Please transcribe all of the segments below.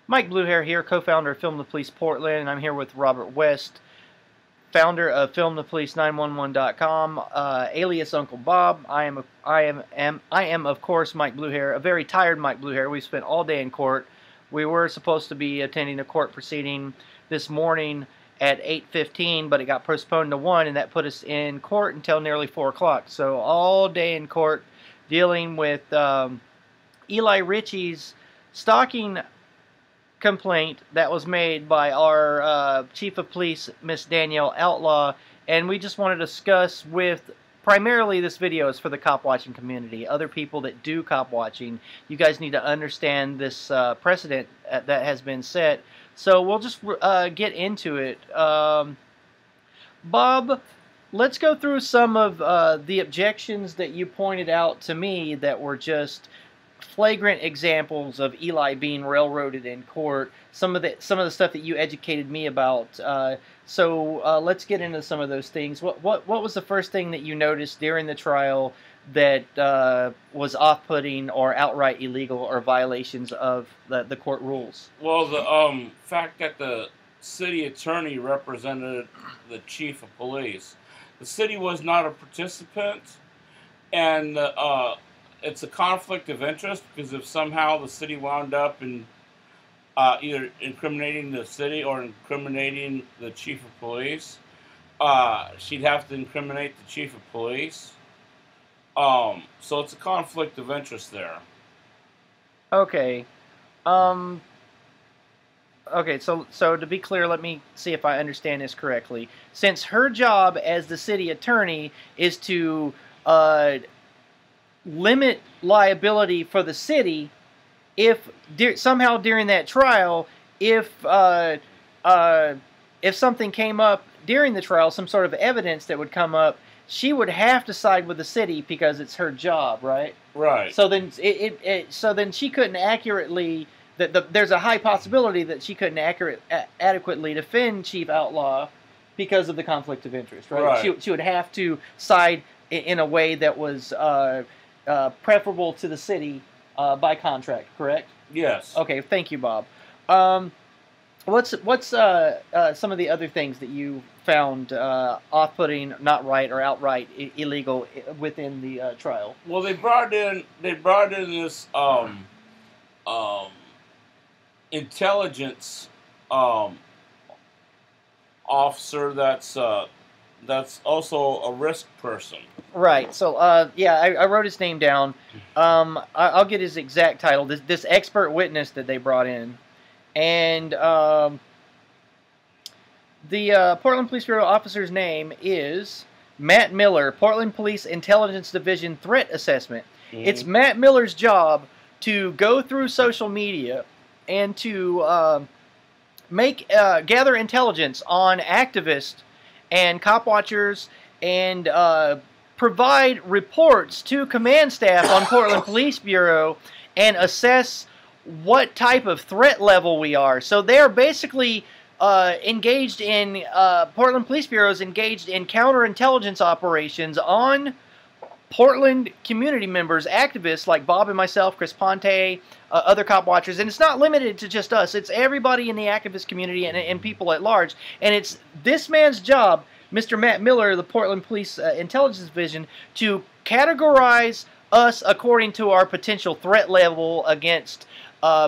Mike Bluehair here, co-founder of Film the Police Portland, and I'm here with Robert West, founder of FilmThePolice911.com, alias Uncle Bob. I am of course Mike Bluehair, a very tired Mike Bluehair. We spent all day in court. We were supposed to be attending a court proceeding this morning at 8:15, but it got postponed to 1, and that put us in court until nearly 4 o'clock. So all day in court dealing with Eli Ritchie's stalking complaint that was made by our chief of police, Miss Danielle Outlaw, and we just want to discuss with, primarily this video is for the cop watching community, other people that do cop watching. You guys need to understand this precedent that has been set. So we'll just get into it. Bob, let's go through some of the objections that you pointed out to me that were just flagrant examples of Eli being railroaded in court. Some of the stuff that you educated me about. So let's get into some of those things. What was the first thing that you noticed during the trial that was off-putting or outright illegal or violations of the court rules? Well, the fact that the city attorney represented the chief of police. The city was not a participant, and it's a conflict of interest, because if somehow the city wound up in either incriminating the city or incriminating the chief of police, she'd have to incriminate the chief of police. So it's a conflict of interest there. Okay. Okay, so to be clear, let me see if I understand this correctly. Since her job as the city attorney is to limit liability for the city, if somehow during that trial, if something came up during the trial, some sort of evidence that would come up, she would have to side with the city because it's her job, right? Right. So then so then she couldn't accurately, there's a high possibility that she couldn't adequately defend Chief Outlaw because of the conflict of interest, right? Right. She would have to side in a way that was preferable to the city by contract, correct? Yes. Okay, thank you, Bob. What's some of the other things that you found off-putting, not right, or outright illegal within the trial? Well, they brought in this intelligence officer that's also a risk person. Right. So, yeah, I wrote his name down. I'll get his exact title. This expert witness that they brought in, and the Portland Police Bureau officer's name is Matt Miller, Portland Police Intelligence Division Threat Assessment. Mm-hmm. It's Matt Miller's job to go through social media and to gather intelligence on activists and cop watchers, and provide reports to command staff on Portland Police Bureau and assess what type of threat level we are. So they're basically engaged in, Portland Police Bureau is engaged in counterintelligence operations on Portland community members, activists like Bob and myself, Chris Ponte, other cop watchers. And it's not limited to just us. It's everybody in the activist community and people at large. And it's this man's job, Mr. Matt Miller, the Portland Police Intelligence Division, to categorize us according to our potential threat level against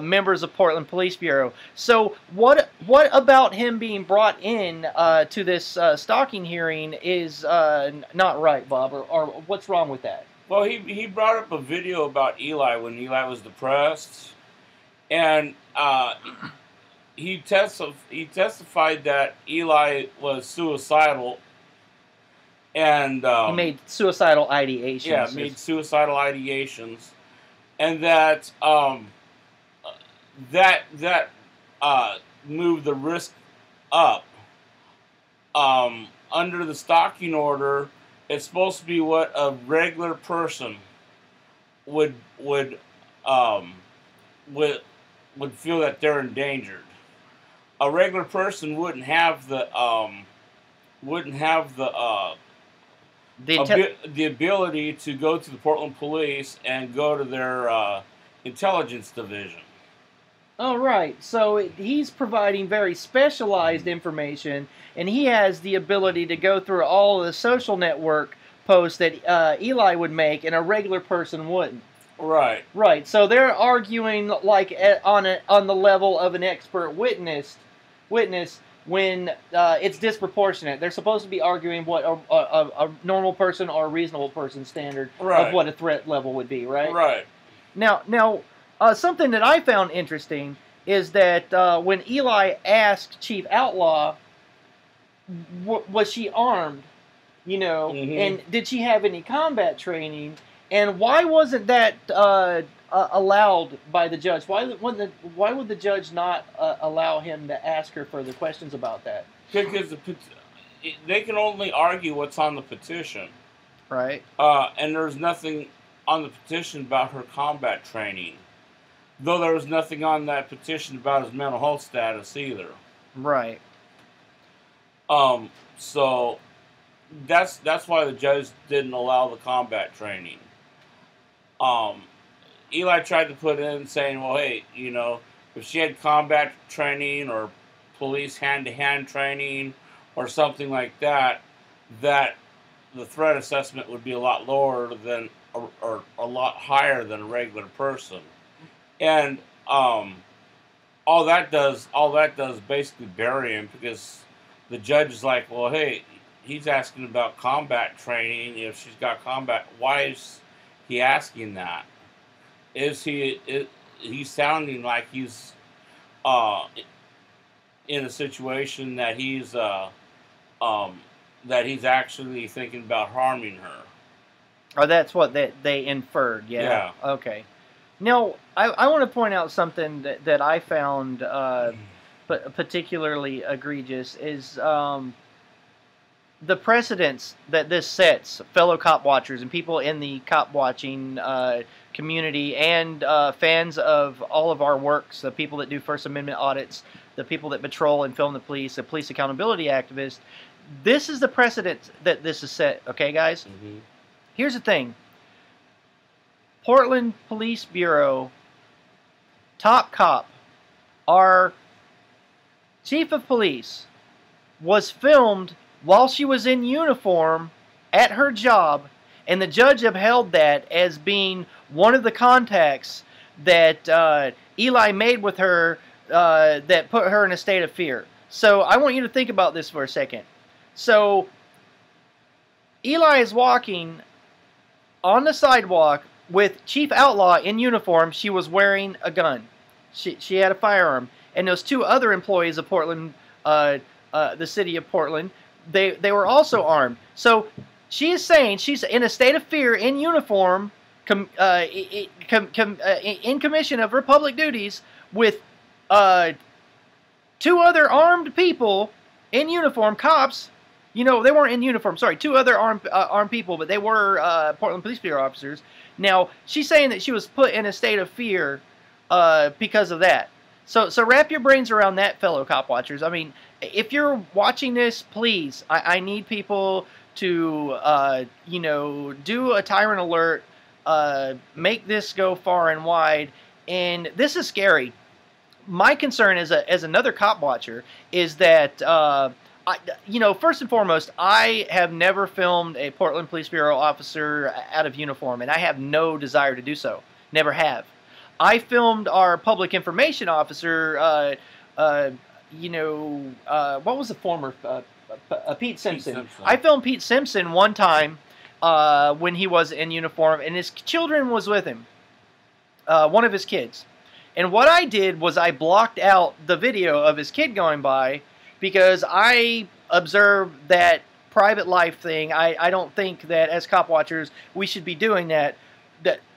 members of Portland Police Bureau. So what about him being brought in to this stalking hearing is not right, Bob, or what's wrong with that? Well, he brought up a video about Eli when Eli was depressed, and he testified that Eli was suicidal, and he made suicidal ideations. Yeah, made suicidal ideations, and that that moved the risk up. Under the stalking order, it's supposed to be what a regular person would feel that they're endangered. A regular person wouldn't have the ability to go to the Portland Police and go to their intelligence division. Oh, right. So he's providing very specialized information, and he has the ability to go through all of the social network posts that Eli would make, and a regular person wouldn't. Right. Right. So they're arguing like on the level of an expert witness when it's disproportionate. They're supposed to be arguing what a normal person or a reasonable person standard of what a threat level would be. Right. Right. Now, something that I found interesting is that when Eli asked Chief Outlaw, was she armed, and did she have any combat training, and why wasn't that allowed by the judge? Why would the judge not allow him to ask her further questions about that? Because they can only argue what's on the petition. Right. And there's nothing on the petition about her combat training. Though there was nothing on that petition about his mental health status either. Right. So that's why the judge didn't allow the combat training. Eli tried to put in saying, well, hey, if she had combat training or police hand-to-hand training or something like that, that the threat assessment would be a lot lower than, or a lot higher than a regular person. And all that does basically bury him, because the judge is like, well, hey, he's asking about combat training. If she's got combat, why is he asking that? He's sounding like he's in a situation that he's actually thinking about harming her. Oh, that's what they inferred. Yeah. Okay. Now, I want to point out something that I found particularly egregious is the precedents that this sets fellow cop watchers and people in the cop watching community and fans of all of our works, the people that do First Amendment audits, the people that patrol and film the police accountability activists. This is the precedent that this is set, okay, guys? Mm-hmm. Here's the thing. Portland Police Bureau top cop, our chief of police, was filmed while she was in uniform at her job, and the judge upheld that as being one of the contacts that Eli made with her that put her in a state of fear. So I want you to think about this for a second. So Eli is walking on the sidewalk with Chief Outlaw in uniform. She was wearing a gun. She had a firearm. And those two other employees of Portland, the city of Portland, they were also armed. So she is saying she's in a state of fear in uniform, in commission of her public duties, with two other armed people in uniform, cops. They weren't in uniform. Sorry, two other armed people, but they were Portland Police Bureau officers. Now, she's saying that she was put in a state of fear because of that. So wrap your brains around that, fellow cop watchers. I mean, if you're watching this, please, I need people to, do a tyrant alert, make this go far and wide. And this is scary. My concern as another cop watcher is that, first and foremost, I have never filmed a Portland Police Bureau officer out of uniform, and I have no desire to do so. Never have. I filmed our public information officer, what was the former, Pete Simpson. I filmed Pete Simpson one time when he was in uniform, and his children was with him, one of his kids. And what I did was I blocked out the video of his kid going by, because I observed that private life thing. I don't think that as cop watchers we should be doing that.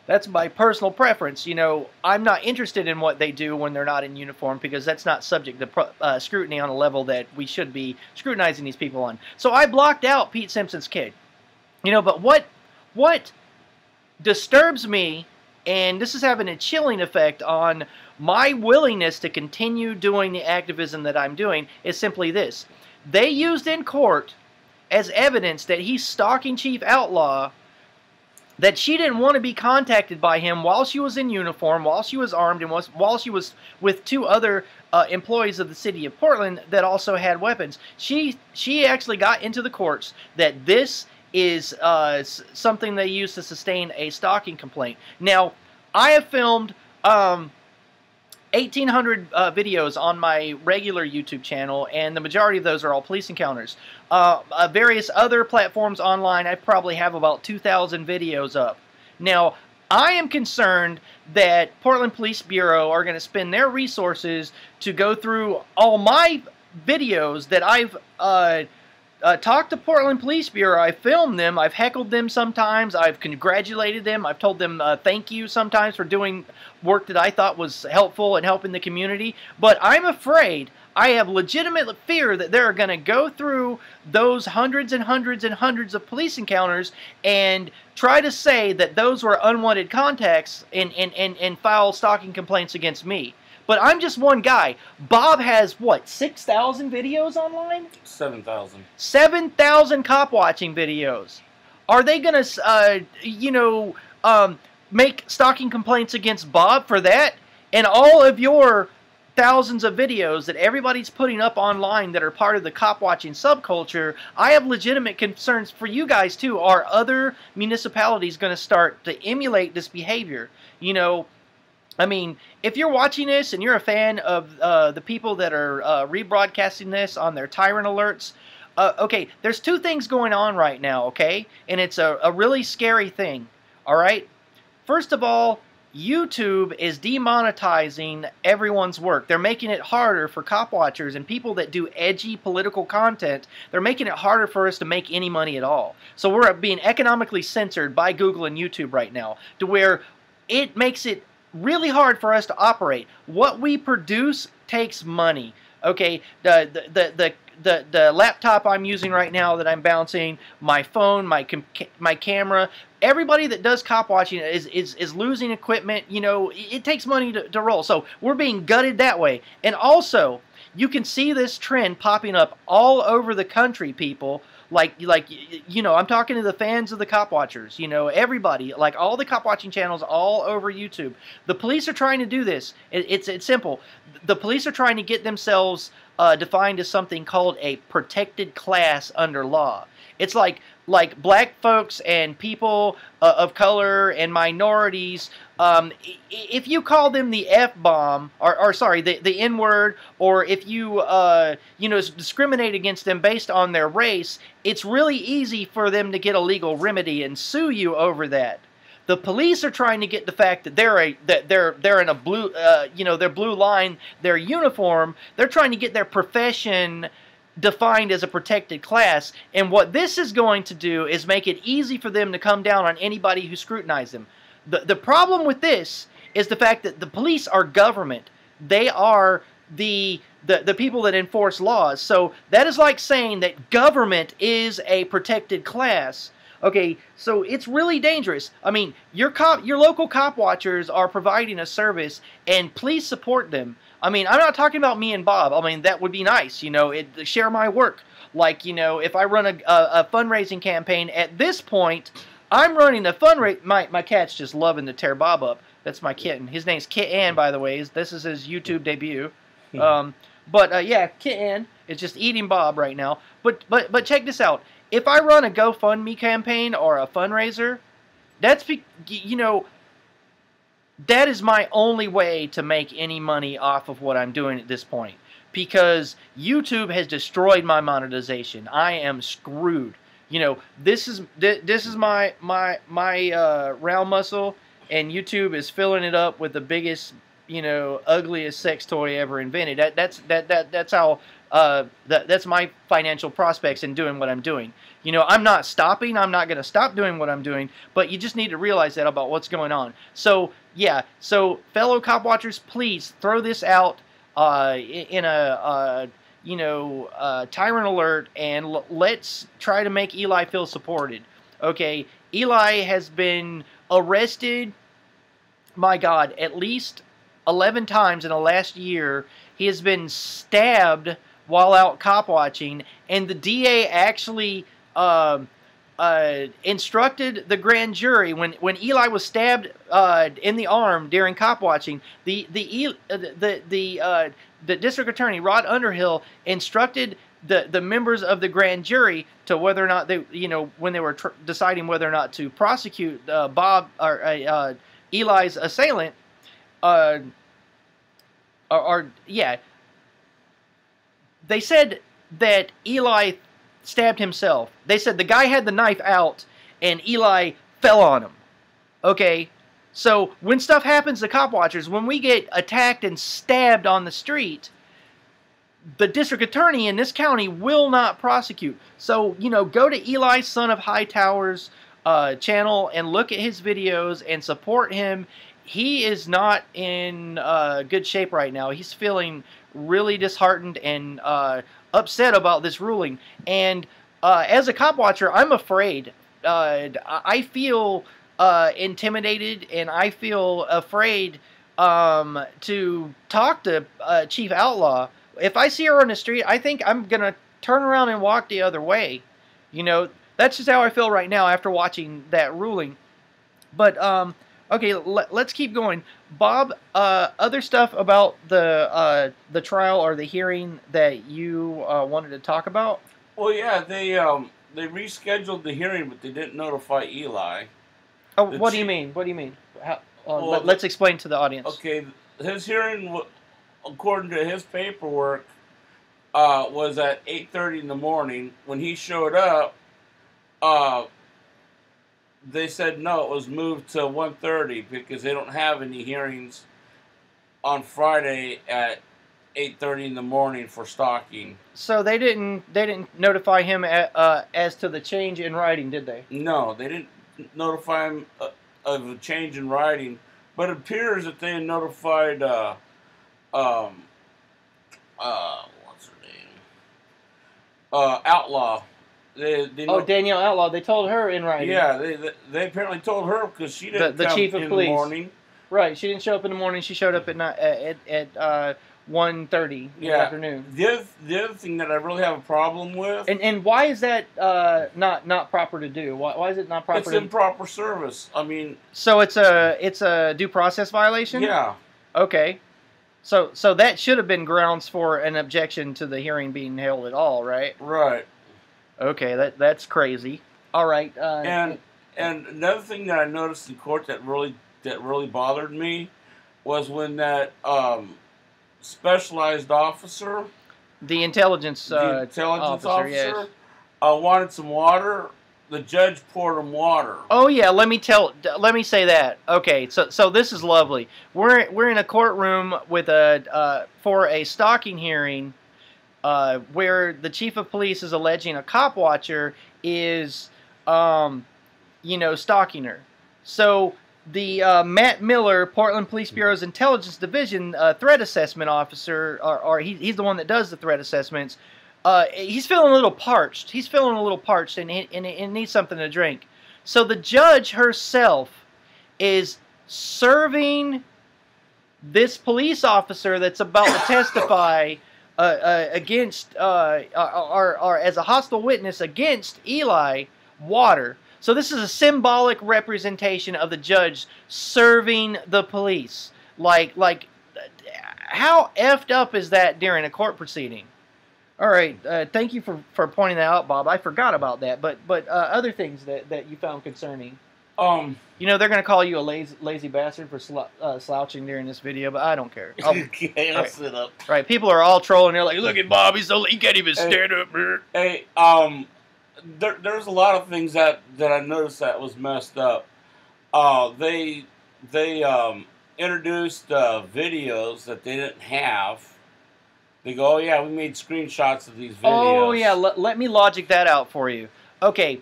That's my personal preference. I'm not interested in what they do when they're not in uniform, because that's not subject to scrutiny on a level that we should be scrutinizing these people on. So I blocked out Pete Simpson's kid. But what disturbs me, and this is having a chilling effect on my willingness to continue doing the activism that I'm doing, is simply this. They used in court as evidence that he's stalking Chief Outlaw that she didn't want to be contacted by him while she was in uniform, while she was armed, and while she was with two other employees of the city of Portland that also had weapons. She actually got into the courts that this is something they use to sustain a stalking complaint. Now, I have filmed 1,800 videos on my regular YouTube channel, and the majority of those are all police encounters. Various other platforms online, I probably have about 2,000 videos up. Now, I am concerned that Portland Police Bureau are going to spend their resources to go through all my videos that I've talked to Portland Police Bureau. I've filmed them, I've heckled them sometimes, I've congratulated them, I've told them thank you sometimes for doing work that I thought was helpful and helping the community. But I'm afraid, I have legitimate fear that they're going to go through those hundreds and hundreds and hundreds of police encounters and try to say that those were unwanted contacts and file stalking complaints against me. But I'm just one guy. Bob has, what, 6,000 videos online? 7,000. 7,000 cop watching videos. Are they going to, make stalking complaints against Bob for that? And all of your thousands of videos that everybody's putting up online that are part of the cop watching subculture, I have legitimate concerns for you guys too. Are other municipalities going to start to emulate this behavior? You know, I mean, if you're watching this and you're a fan of the people that are rebroadcasting this on their tyrant alerts, okay, there's two things going on right now, okay? And it's a really scary thing, all right? First of all, YouTube is demonetizing everyone's work. They're making it harder for cop watchers and people that do edgy political content. They're making it harder for us to make any money at all. So we're being economically censored by Google and YouTube right now, to where it makes it really hard for us to operate. What we produce takes money. Okay, the laptop I'm using right now that I'm bouncing, my phone, my camera, everybody that does cop watching is losing equipment. You know, it takes money to roll. So we're being gutted that way. And also, you can see this trend popping up all over the country, people. Like, you know, I'm talking to the fans of the cop watchers, you know, everybody, like all the cop watching channels all over YouTube. The police are trying to do this. It's simple. The police are trying to get themselves defined as something called a protected class under law. It's like black folks and people of color and minorities. If you call them the F-bomb, or sorry, the N-word, or if you discriminate against them based on their race, it's really easy for them to get a legal remedy and sue you over that. The police are trying to get the fact that they're in a blue, their blue line, their uniform. They're trying to get their profession defined as a protected class, and what this is going to do is make it easy for them to come down on anybody who scrutinizes them. The problem with this is the fact that the police are government. They are the people that enforce laws. So that is like saying that government is a protected class. Okay, so it's really dangerous. I mean, your local cop watchers are providing a service, and please support them. I mean, I'm not talking about me and Bob. I mean, that would be nice, you know, share my work. Like, you know, if I run a fundraising campaign, at this point, I'm running a fundraise. My cat's just loving to tear Bob up. That's my kitten. His name's Kitten, by the way. This is his YouTube debut. Yeah, Kitten is just eating Bob right now. But check this out. If I run a GoFundMe campaign or a fundraiser, that's, you know, that is my only way to make any money off of what I'm doing at this point, because YouTube has destroyed my monetization. I am screwed. You know, this is my round muscle, and YouTube is filling it up with the biggest, you know, ugliest sex toy ever invented. That's how that's my financial prospects in doing what I'm doing. You know, I'm not stopping. I'm not going to stop doing what I'm doing, but you just need to realize that about what's going on. So, yeah, so fellow cop watchers, please throw this out in a, tyrant alert, and let's try to make Eli feel supported. Okay, Eli has been arrested, my God, at least 11 times in the last year. He has been stabbed while out cop watching, and the DA actually instructed the grand jury when Eli was stabbed in the arm during cop watching. The district attorney Rod Underhill instructed the members of the grand jury to whether or not they, when they were deciding whether or not to prosecute Bob or Eli's assailant, they said that Eli stabbed himself. They said the guy had the knife out and Eli fell on him. Okay, so when stuff happens to cop watchers, when we get attacked and stabbed on the street, the district attorney in this county will not prosecute. So, go to Eli Son of Hightower's channel and look at his videos and support him. He is not in good shape right now. He's feeling really disheartened and upset about this ruling. And as a cop watcher, I'm afraid. I feel intimidated, and I feel afraid to talk to Chief Outlaw. If I see her on the street, I think I'm going to turn around and walk the other way. That's just how I feel right now after watching that ruling. But, okay, let's keep going. Bob, other stuff about the trial or the hearing that you wanted to talk about? Well, yeah, they rescheduled the hearing, but they didn't notify Eli. Oh, what do you mean? What do you mean? Let's explain to the audience. Okay, his hearing, according to his paperwork, was at 8:30 in the morning. When he showed up, they said no, it was moved to 1:30 because they don't have any hearings on Friday at 8:30 in the morning for stalking. So they didn't notify him as to the change in writing, did they? No, they didn't notify him of a change in writing, but it appears that they notified what's her name? Outlaw. Danielle Outlaw. They told her in writing. Yeah, they apparently told her because she didn't come chief of in police. The morning. Right, she didn't show up in the morning. She showed up at 1:30 in the afternoon. The other thing that I really have a problem with, and why is that not proper to do? Why is it not proper? It's improper service. I mean, so it's a due process violation. Yeah. Okay. So that should have been grounds for an objection to the hearing being held at all, right? Right. Okay, that's crazy. All right. And another thing that I noticed in court that really bothered me was when that specialized officer, the intelligence officer, yes. Wanted some water. The judge poured him water. Oh yeah, let me say that. Okay, so this is lovely. We're in a courtroom with for a stalking hearing, where the chief of police is alleging a cop watcher is, stalking her. So the Matt Miller, Portland Police Bureau's Intelligence Division threat assessment officer, or he's the one that does the threat assessments. He's feeling a little parched. And he needs something to drink. So the judge herself is serving this police officer that's about to testify against, or as a hostile witness against Eli, water. So this is a symbolic representation of the judge serving the police. Like, how effed up is that during a court proceeding? All right, thank you for pointing that out, Bob. I forgot about that. But other things that you found concerning. They're going to call you a lazy bastard for slouching during this video, but I don't care. I'll sit up. Right, people are all trolling. They're like, look at Bob, he can't even stand up. Hey, there's a lot of things that I noticed that was messed up. They introduced videos that they didn't have. They go, oh yeah, we made screenshots of these videos. Oh yeah, let me logic that out for you. Okay,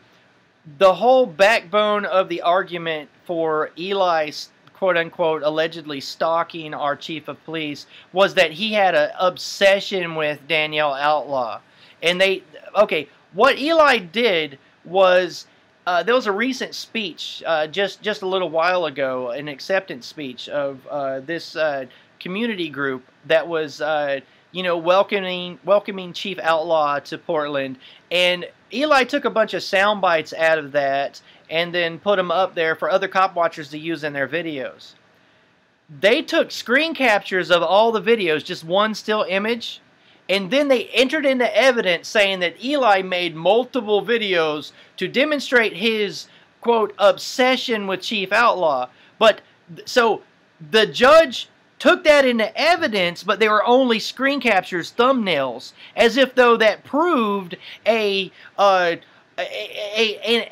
the whole backbone of the argument for Eli's quote-unquote allegedly stalking our chief of police was that he had an obsession with Danielle Outlaw. And what Eli did was, there was a recent speech just a little while ago, an acceptance speech of this community group that was you know, welcoming Chief Outlaw to Portland, and Eli took a bunch of sound bites out of that and then put them up there for other cop watchers to use in their videos. They took screen captures of all the videos, just one still image, and then they entered into evidence saying that Eli made multiple videos to demonstrate his, quote, obsession with Chief Outlaw. But, so, the judge took that into evidence, but they were only screen captures, thumbnails, as if though that proved an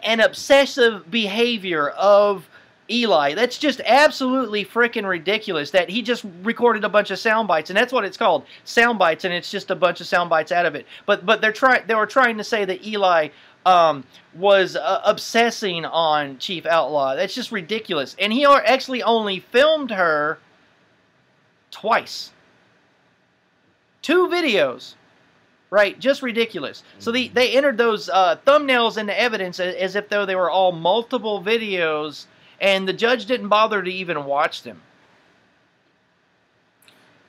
obsessive behavior of Eli. That's just absolutely freaking ridiculous that he just recorded a bunch of sound bites, and that's what it's called, sound bites, and it's just a bunch of sound bites out of it. But they were trying to say that Eli was obsessing on Chief Outlaw. That's just ridiculous. And he actually only filmed her twice. 2 videos. Right, just ridiculous. So they entered those thumbnails into evidence as if though they were all multiple videos, and the judge didn't bother to even watch them.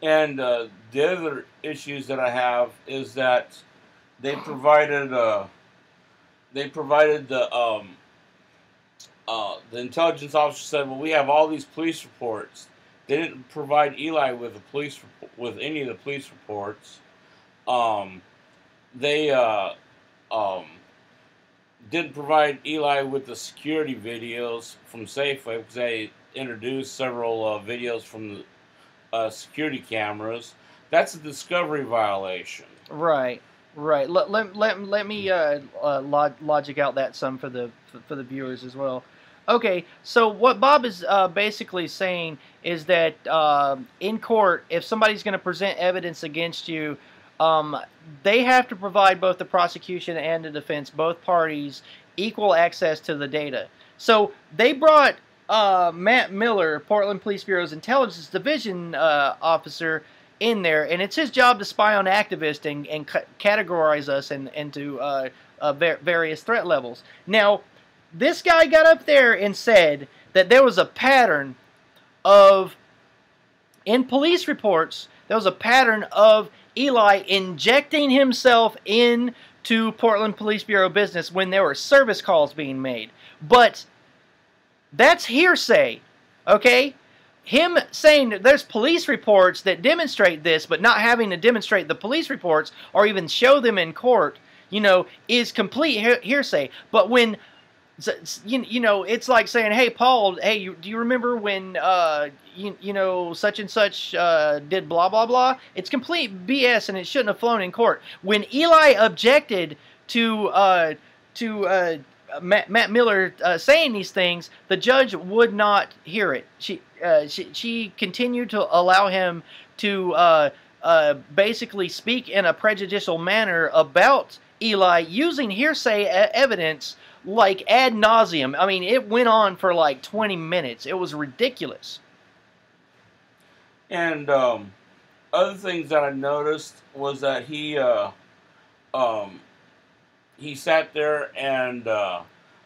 And the other issues that I have is that they provided the intelligence officer said, well, we have all these police reports. They didn't provide Eli with any of the police reports. They didn't provide Eli with the security videos from Safeway because they introduced several videos from the security cameras. That's a discovery violation. Right, right. Let me logic out that some for the viewers as well. Okay, so what Bob is basically saying is that in court, if somebody's going to present evidence against you, they have to provide both the prosecution and the defense, both parties, equal access to the data. So they brought Matt Miller, Portland Police Bureau's Intelligence Division officer, in there, and it's his job to spy on activists and categorize us into various threat levels. Now, this guy got up there and said that there was a pattern of, in police reports, there was a pattern of Eli injecting himself into Portland Police Bureau business when there were service calls being made. But that's hearsay, okay? Him saying that there's police reports that demonstrate this, but not having to demonstrate the police reports or even show them in court, you know, is complete hearsay. But when, you know, it's like saying, hey, Paul, hey, do you remember when, you know, such and such did blah, blah, blah? It's complete BS, and it shouldn't have flown in court. When Eli objected to Matt Miller saying these things, the judge would not hear it. She continued to allow him to basically speak in a prejudicial manner about Eli using hearsay evidence like ad nauseum. I mean, it went on for like 20 minutes. It was ridiculous. And other things that I noticed was that he sat there and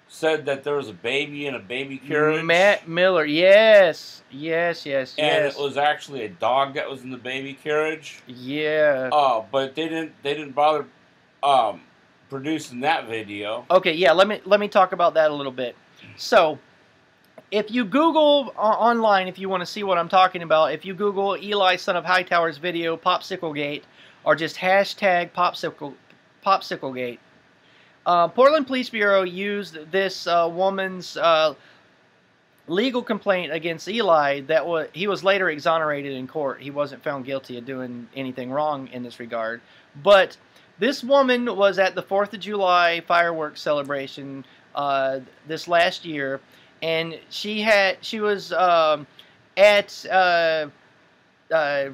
said that there was a baby in a baby carriage. Matt Miller, yes. And it was actually a dog that was in the baby carriage. Yeah. But they didn't bother producing that video. Okay, yeah. Let me talk about that a little bit. So, if you Google online, if you want to see what I'm talking about, if you Google Eli Son of Hightower's video Popsicle Gate, or just hashtag Popsicle Gate, Portland Police Bureau used this woman's legal complaint against Eli that he was later exonerated in court. He wasn't found guilty of doing anything wrong in this regard. But this woman was at the 4th of July fireworks celebration this last year, and she was at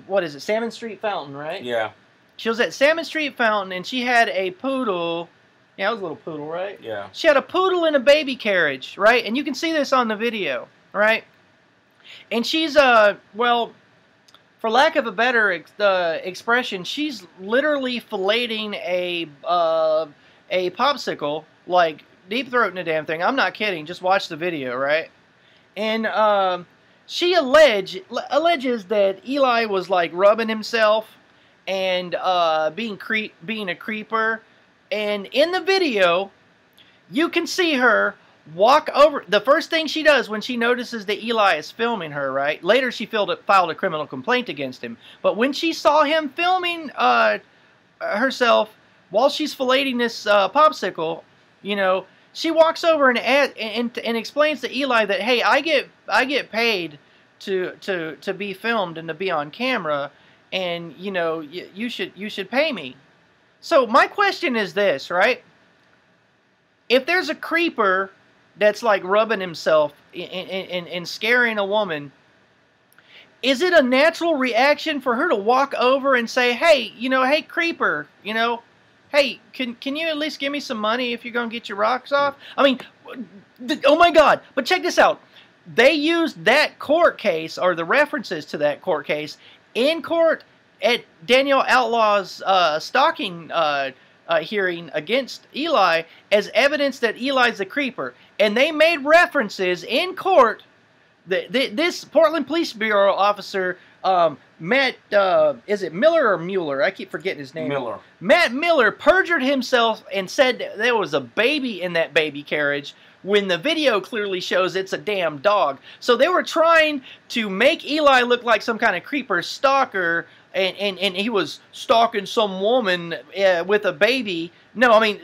what is it, Salmon Street Fountain, right? Yeah. She was at Salmon Street Fountain, and she had a poodle. Yeah, it was a little poodle, right? Yeah. She had a poodle in a baby carriage, right? And you can see this on the video, right? And she's, well, for lack of a better expression, she's literally filleting a popsicle, like deep throating the damn thing. I'm not kidding. Just watch the video, right? And she alleges that Eli was like rubbing himself and being a creeper. And in the video, you can see her walk over. The first thing she does when she notices that Eli is filming her, right? Later, she filed a criminal complaint against him. But when she saw him filming herself while she's filleting this popsicle, you know, she walks over and explains to Eli that, hey, I get paid to be filmed and to be on camera, and you know, you should pay me. So my question is this, right? If there's a creeper that's like rubbing himself and scaring a woman, is it a natural reaction for her to walk over and say, hey, you know, hey, creeper, you know, hey, can you at least give me some money if you're going to get your rocks off? I mean, oh my God. But check this out. They used that court case, or the references to that court case, in court at Danielle Outlaw's stalking hearing against Eli as evidence that Eli's the creeper. And they made references in court that this Portland Police Bureau officer, Matt, is it Miller or Mueller? I keep forgetting his name. Miller. Matt Miller perjured himself and said that there was a baby in that baby carriage when the video clearly shows it's a damn dog. So they were trying to make Eli look like some kind of creeper stalker, and he was stalking some woman with a baby. No, I mean,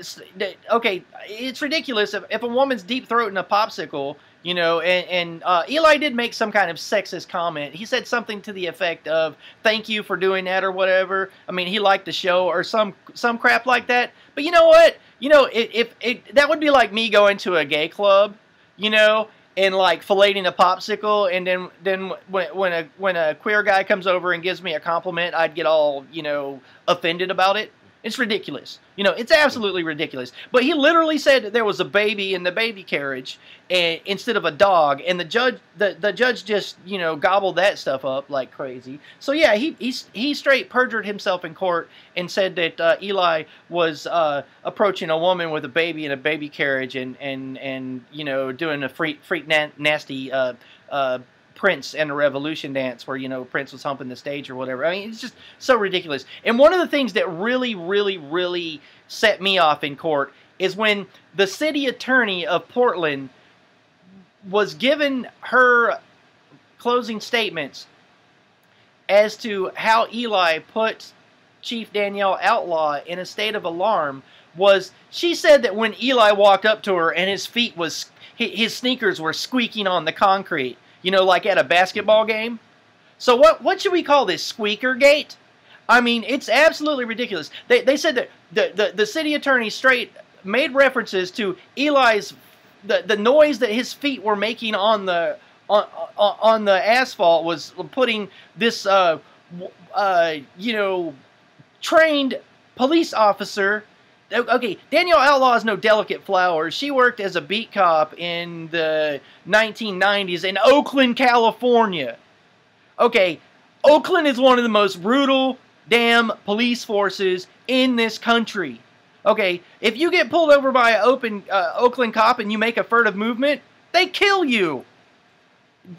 okay, it's ridiculous if a woman's deep throating a popsicle, you know, and Eli did make some kind of sexist comment. He said something to the effect of, thank you for doing that, or whatever. I mean, he liked the show, or some crap like that. But you know what? You know, if that would be like me going to a gay club, you know, and like filleting a popsicle, and then when a queer guy comes over and gives me a compliment, I'd get all, you know, offended about it. It's ridiculous. You know, it's absolutely ridiculous. But he literally said that there was a baby in the baby carriage instead of a dog, and the judge just, you know, gobbled that stuff up like crazy. So yeah, he straight perjured himself in court and said that Eli was approaching a woman with a baby in a baby carriage and you know, doing a freak nasty Prince and the Revolution dance where, you know, Prince was humping the stage or whatever. I mean, it's just so ridiculous. And one of the things that really set me off in court is when the city attorney of Portland was given her closing statements as to how Eli put Chief Danielle Outlaw in a state of alarm. She said that when Eli walked up to her and his sneakers were squeaking on the concrete, you know, like at a basketball game. So what should we call this, squeaker gate? I mean, it's absolutely ridiculous. They said that the city attorney straight made references to Eli's the noise that his feet were making on the asphalt was putting this you know, trained police officer. Okay, Danielle Outlaw is no delicate flower. She worked as a beat cop in the 1990s in Oakland, California. Okay, Oakland is one of the most brutal damn police forces in this country. Okay, if you get pulled over by an Oakland cop and you make a furtive movement, they kill you.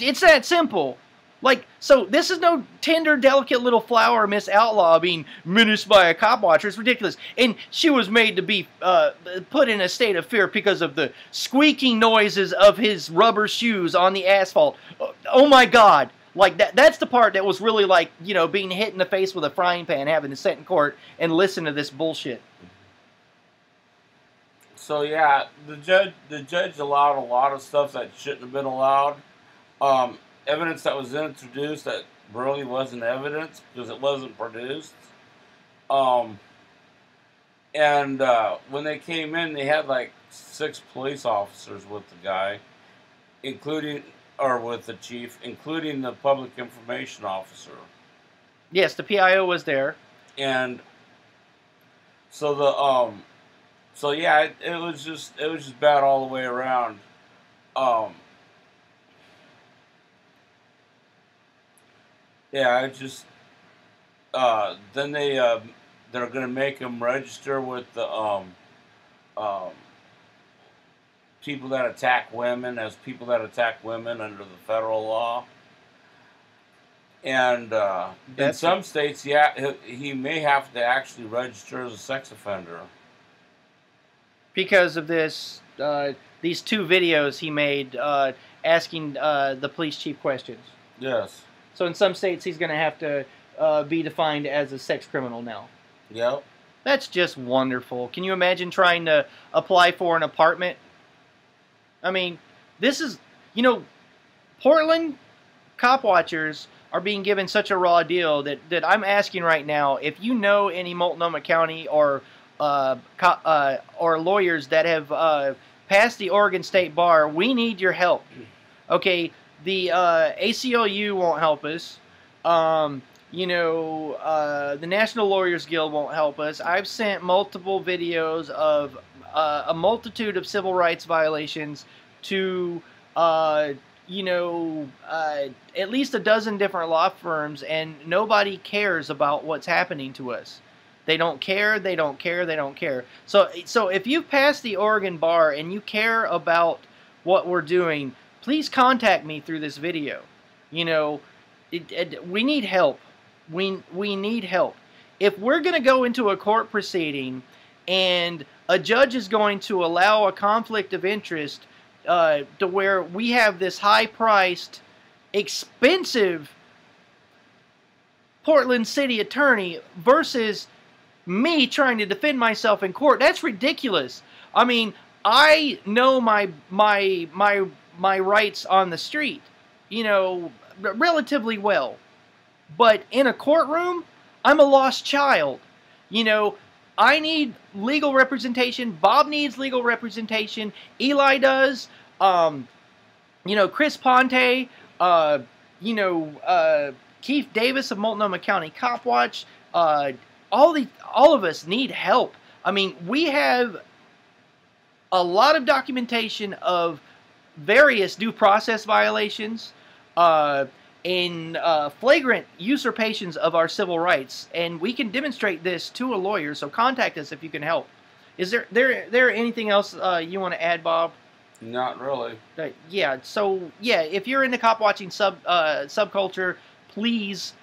It's that simple. Like, so this is no tender, delicate little flower, Miss Outlaw, being menaced by a cop watcher. It's ridiculous. And she was made to be put in a state of fear because of the squeaking noises of his rubber shoes on the asphalt. Oh my God. Like, that's the part that was really like, you know, being hit in the face with a frying pan, having to sit in court and listen to this bullshit. So yeah, the judge allowed a lot of stuff that shouldn't have been allowed. Evidence that was introduced that really wasn't evidence because it wasn't produced. And when they came in, they had like 6 police officers with the guy, with the chief, including the public information officer. Yes, the PIO was there. And so so yeah, it was just bad all the way around. Yeah, I just then they're gonna make him register with the people that attack women as people that attack women under the federal law. And in some states, he may have to actually register as a sex offender. Because of this, these 2 videos he made asking the police chief questions. Yes. So in some states, he's going to have to be defined as a sex criminal now. Yep. That's just wonderful. Can you imagine trying to apply for an apartment? I mean, this is, you know, Portland cop watchers are being given such a raw deal that I'm asking right now, if you know any Multnomah County or lawyers that have passed the Oregon State Bar, we need your help. Okay, the ACLU won't help us. You know, the National Lawyers Guild won't help us. I've sent multiple videos of a multitude of civil rights violations to, you know, at least a dozen different law firms, and nobody cares about what's happening to us. They don't care, they don't care, they don't care. So if you've passed the Oregon Bar and you care about what we're doing, please contact me through this video. You know, we need help. We need help. If we're going to go into a court proceeding and a judge is going to allow a conflict of interest to where we have this high-priced, expensive Portland city attorney versus me trying to defend myself in court, that's ridiculous. I mean, I know my rights on the street, you know, relatively well. But in a courtroom, I'm a lost child. You know, I need legal representation. Bob needs legal representation. Eli does. You know, Chris Ponte. You know, Keith Davis of Multnomah County Cop Watch. All of us need help. I mean, we have a lot of documentation of various due process violations. In flagrant usurpations of our civil rights, and we can demonstrate this to a lawyer. So contact us if you can help. Is there anything else you want to add, Bob? Not really. Yeah. So yeah, if you're into cop watching subculture, please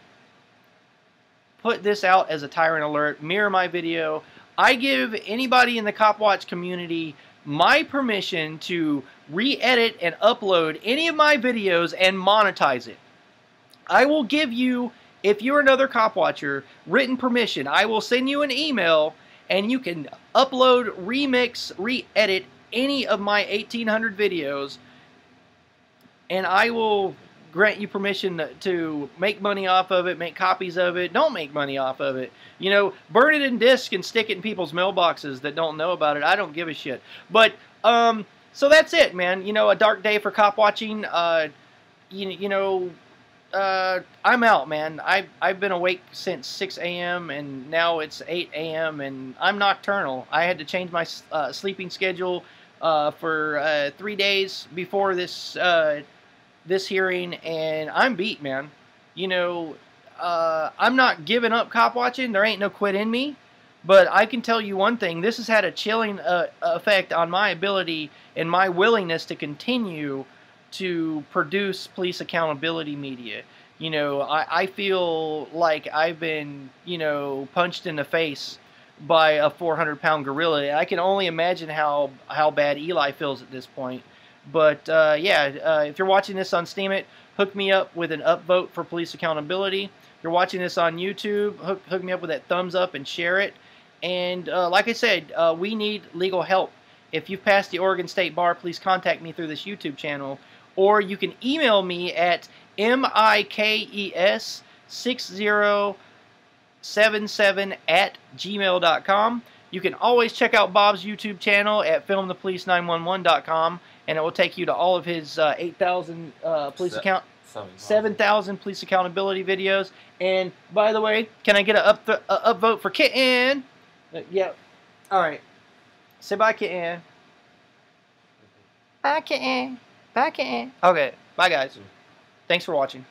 put this out as a tyrant alert. Mirror my video. I give anybody in the cop watch community my permission to re-edit and upload any of my videos and monetize it. I will give you, if you're another cop watcher, written permission. I will send you an email and you can upload, remix, re-edit any of my 1,800 videos, and I will grant you permission to make money off of it, make copies of it. Don't make money off of it. You know, burn it in disc and stick it in people's mailboxes that don't know about it. I don't give a shit. But, so that's it, man. You know, a dark day for cop watching. You know, I'm out, man. I've been awake since 6 a.m. and now it's 8 a.m. and I'm nocturnal. I had to change my sleeping schedule for 3 days before this this hearing, and I'm beat, man. You know, I'm not giving up cop watching. There ain't no quit in me. But I can tell you one thing. This has had a chilling effect on my ability and my willingness to continue to produce police accountability media. You know, I feel like I've been, you know, punched in the face by a 400-pound gorilla. I can only imagine how bad Eli feels at this point. But, yeah, if you're watching this on Steemit, hook me up with an upvote for police accountability. If you're watching this on YouTube, hook me up with that thumbs up and share it. And like I said, we need legal help. If you've passed the Oregon State Bar, please contact me through this YouTube channel. Or you can email me at mikes6077@gmail.com. You can always check out Bob's YouTube channel at filmthepolice911.com, and it will take you to all of his 8,000 7,000 police accountability videos. And by the way, can I get an upvote for Kitten? Yeah. All right. Say bye, Kitten. Bye, Kitten. Bye, Kitten. Okay. Bye, guys. Thanks for watching.